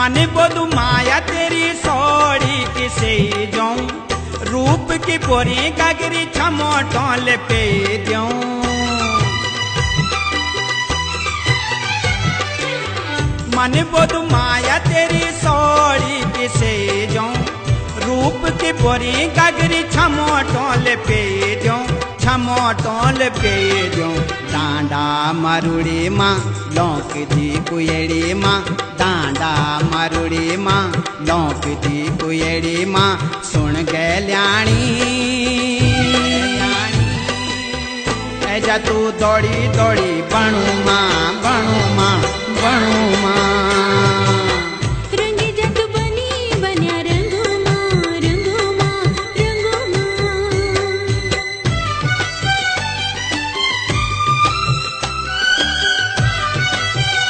मन बोधु माया तेरी सोड़ी किसे जाऊं, रूप की पोरी गगरी छमोटों पे दूं। मन बोधु माया तेरी सोड़ी किसे जाऊं, रूप की पोरी गगरी छमोटों पे दूं, छमोटों पे दूं। डांडा मरुड़ी माँ लौक दी कुएड़ी माँ, डांडा मरुड़ी माँ लौक दी कुएड़ी माँ, सुन गैल्याणी ऐजा तू दौड़ी दौड़ी बनू माँ।